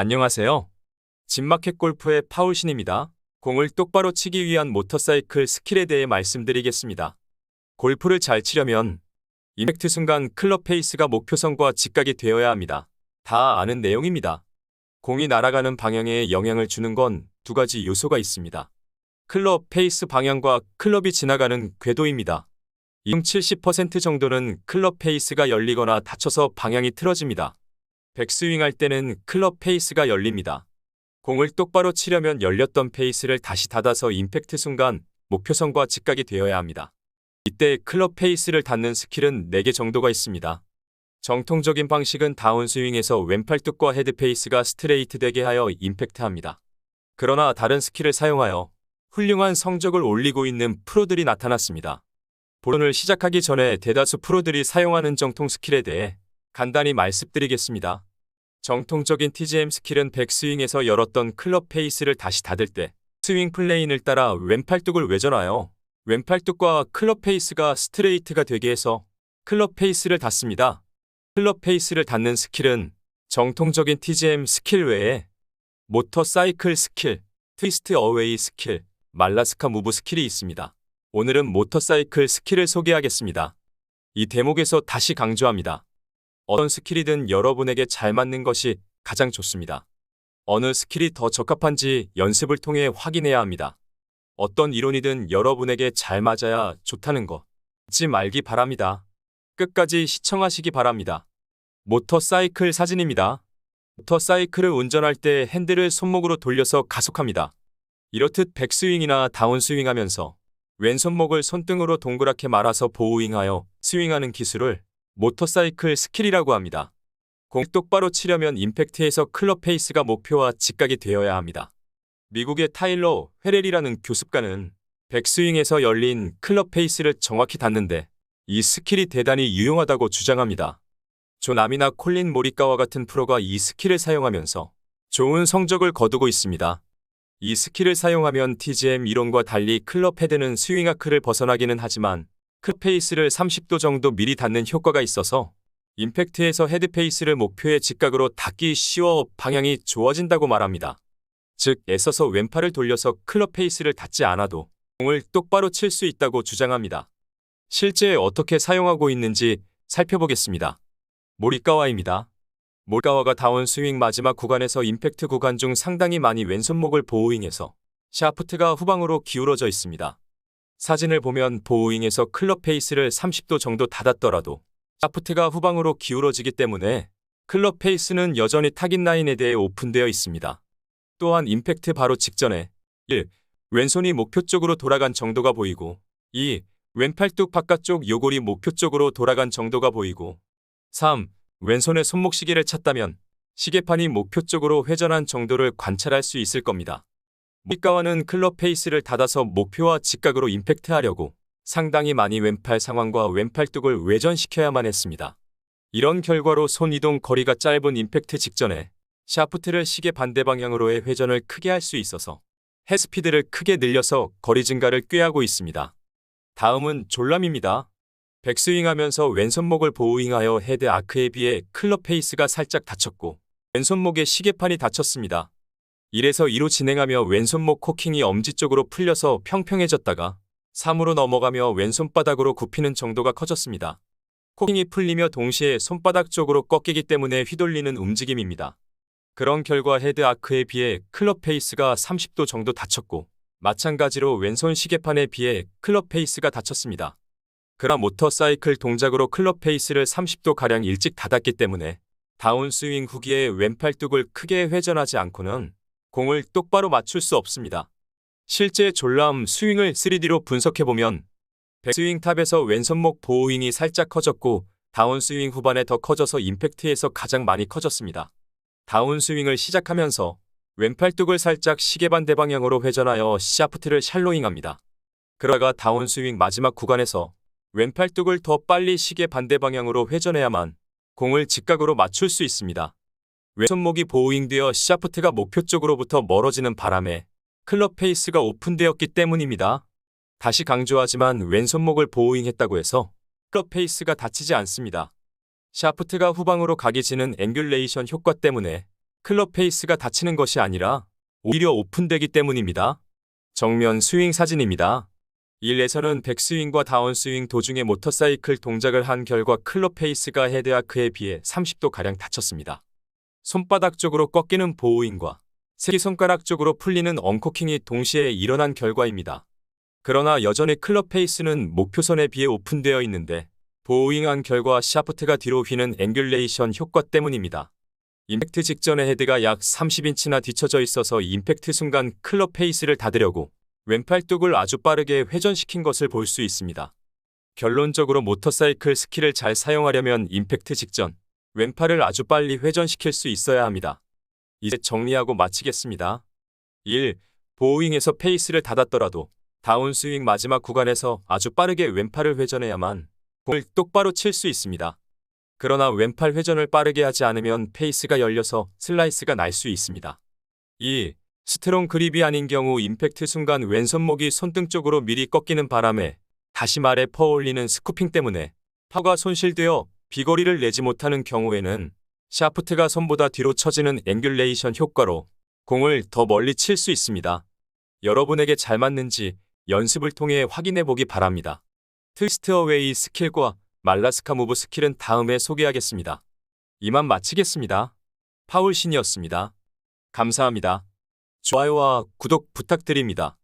안녕하세요. 진마켓 골프의 파울신입니다. 공을 똑바로 치기 위한 모터사이클 스킬에 대해 말씀드리겠습니다. 골프를 잘 치려면 임팩트 순간 클럽 페이스가 목표선과 직각이 되어야 합니다. 다 아는 내용입니다. 공이 날아가는 방향에 영향을 주는 건 두 가지 요소가 있습니다. 클럽 페이스 방향과 클럽이 지나가는 궤도입니다. 이 중 70% 정도는 클럽 페이스가 열리거나 닫혀서 방향이 틀어집니다. 백스윙 할 때는 클럽 페이스가 열립니다. 공을 똑바로 치려면 열렸던 페이스를 다시 닫아서 임팩트 순간 목표선과 직각이 되어야 합니다. 이때 클럽 페이스를 닫는 스킬은 4개 정도가 있습니다. 정통적인 방식은 다운스윙에서 왼팔뚝과 헤드 페이스가 스트레이트 되게 하여 임팩트합니다. 그러나 다른 스킬을 사용하여 훌륭한 성적을 올리고 있는 프로들이 나타났습니다. 본론을 시작하기 전에 대다수 프로들이 사용하는 정통 스킬에 대해 간단히 말씀드리겠습니다. 정통적인 TGM 스킬은 백스윙에서 열었던 클럽 페이스를 다시 닫을 때 스윙 플레인을 따라 왼팔뚝을 외전하여 왼팔뚝과 클럽 페이스가 스트레이트가 되게 해서 클럽 페이스를 닫습니다. 클럽 페이스를 닫는 스킬은 정통적인 TGM 스킬 외에 모터사이클 스킬, 트위스트 어웨이 스킬, 말라스카 무브 스킬이 있습니다. 오늘은 모터사이클 스킬을 소개하겠습니다. 이 대목에서 다시 강조합니다. 어떤 스킬이든 여러분에게 잘 맞는 것이 가장 좋습니다. 어느 스킬이 더 적합한지 연습을 통해 확인해야 합니다. 어떤 이론이든 여러분에게 잘 맞아야 좋다는 거 잊지 말기 바랍니다. 끝까지 시청하시기 바랍니다. 모터사이클 사진입니다. 모터사이클을 운전할 때 핸들을 손목으로 돌려서 가속합니다. 이렇듯 백스윙이나 다운스윙 하면서 왼손목을 손등으로 동그랗게 말아서 보우윙하여 스윙하는 기술을 모터사이클 스킬이라고 합니다. 공 똑바로 치려면 임팩트에서 클럽 페이스가 목표와 직각이 되어야 합니다. 미국의 타일러 회렐이라는 교습가는 백스윙에서 열린 클럽 페이스를 정확히 닫는데 이 스킬이 대단히 유용하다고 주장합니다. 존 아미나 콜린 모리카와 같은 프로가 이 스킬을 사용하면서 좋은 성적을 거두고 있습니다. 이 스킬을 사용하면 TGM 이론과 달리 클럽 헤드는 스윙 아크를 벗어나기는 하지만 클럽 페이스를 30도 정도 미리 닫는 효과가 있어서 임팩트에서 헤드 페이스를 목표의 직각으로 닫기 쉬워 방향이 좋아진다고 말합니다. 즉, 애써서 왼팔을 돌려서 클럽 페이스를 닫지 않아도 공을 똑바로 칠 수 있다고 주장합니다. 실제 어떻게 사용하고 있는지 살펴보겠습니다. 모리카와입니다. 모리카와가 다운스윙 마지막 구간에서 임팩트 구간 중 상당히 많이 왼손목을 보우윙해서 샤프트가 후방으로 기울어져 있습니다. 사진을 보면 보우윙에서 클럽 페이스를 30도 정도 닫았더라도 샤프트가 후방으로 기울어지기 때문에 클럽 페이스는 여전히 타깃 라인에 대해 오픈되어 있습니다. 또한 임팩트 바로 직전에 1. 왼손이 목표 쪽으로 돌아간 정도가 보이고 2. 왼팔뚝 바깥쪽 요골이 목표 쪽으로 돌아간 정도가 보이고 3. 왼손의 손목 시계를 찾다면 시계판이 목표 쪽으로 회전한 정도를 관찰할 수 있을 겁니다. 모리카와는 클럽 페이스를 닫아서 목표와 직각으로 임팩트하려고 상당히 많이 왼팔 상완과 왼팔뚝을 외전시켜야만 했습니다. 이런 결과로 손 이동 거리가 짧은 임팩트 직전에 샤프트를 시계 반대 방향으로의 회전을 크게 할 수 있어서 헤드스피드를 크게 늘려서 거리 증가를 꾀하고 있습니다. 다음은 졸람입니다. 백스윙하면서 왼손목을 보우윙하여 헤드 아크에 비해 클럽 페이스가 살짝 닫혔고 왼손목의 시계판이 닫혔습니다. 1에서 2로 진행하며 왼손목 코킹이 엄지 쪽으로 풀려서 평평해졌다가 3으로 넘어가며 왼손바닥으로 굽히는 정도가 커졌습니다. 코킹이 풀리며 동시에 손바닥 쪽으로 꺾이기 때문에 휘돌리는 움직임입니다. 그런 결과 헤드 아크에 비해 클럽 페이스가 30도 정도 닫혔고 마찬가지로 왼손 시계판에 비해 클럽 페이스가 닫혔습니다. 그러나 모터사이클 동작으로 클럽 페이스를 30도가량 일찍 닫았기 때문에 다운스윙 후기에 왼팔뚝을 크게 회전하지 않고는 공을 똑바로 맞출 수 없습니다. 실제 졸람 스윙을 3D로 분석해보면 백스윙 탑에서 왼손목 보우윙이 살짝 커졌고 다운스윙 후반에 더 커져서 임팩트에서 가장 많이 커졌습니다. 다운스윙을 시작하면서 왼팔뚝을 살짝 시계반대 방향으로 회전하여 샤프트를 샬로잉합니다. 그러다가 다운스윙 마지막 구간에서 왼팔뚝을 더 빨리 시계 반대 방향으로 회전해야만 공을 직각으로 맞출 수 있습니다. 왼손목이 보우윙되어 샤프트가 목표 쪽으로부터 멀어지는 바람에 클럽 페이스가 오픈되었기 때문입니다. 다시 강조하지만 왼손목을 보우윙했다고 해서 클럽 페이스가 닫히지 않습니다. 샤프트가 후방으로 가기 지는 앵귤레이션 효과 때문에 클럽 페이스가 닫히는 것이 아니라 오히려 오픈되기 때문입니다. 정면 스윙 사진입니다. 1에서는 백스윙과 다운스윙 도중에 모터사이클 동작을 한 결과 클럽 페이스가 헤드아크에 비해 30도가량 닫혔습니다. 손바닥 쪽으로 꺾이는 보우잉과 새끼손가락 쪽으로 풀리는 언코킹이 동시에 일어난 결과입니다. 그러나 여전히 클럽 페이스는 목표선에 비해 오픈되어 있는데 보우잉한 결과 샤프트가 뒤로 휘는 앵귤레이션 효과 때문입니다. 임팩트 직전에 헤드가 약 30인치나 뒤쳐져 있어서 임팩트 순간 클럽 페이스를 닫으려고 왼팔 뚝을 아주 빠르게 회전시킨 것을 볼 수 있습니다. 결론적으로 모터사이클 스킬을 잘 사용하려면 임팩트 직전 왼팔을 아주 빨리 회전시킬 수 있어야 합니다. 이제 정리하고 마치겠습니다. 1. 보우잉에서 페이스를 닫았더라도 다운스윙 마지막 구간에서 아주 빠르게 왼팔을 회전해야만 공을 똑바로 칠 수 있습니다. 그러나 왼팔 회전을 빠르게 하지 않으면 페이스가 열려서 슬라이스가 날 수 있습니다. 2. 스트롱 그립이 아닌 경우 임팩트 순간 왼손목이 손등 쪽으로 미리 꺾이는 바람에 다시 말해 퍼올리는 스쿠핑 때문에 파가 손실되어 비거리를 내지 못하는 경우에는 샤프트가 손보다 뒤로 처지는 앵귤레이션 효과로 공을 더 멀리 칠 수 있습니다. 여러분에게 잘 맞는지 연습을 통해 확인해 보기 바랍니다. 트위스트 어웨이 스킬과 말라스카 무브 스킬은 다음에 소개하겠습니다. 이만 마치겠습니다. 파울신이었습니다. 감사합니다. 좋아요와 구독 부탁드립니다.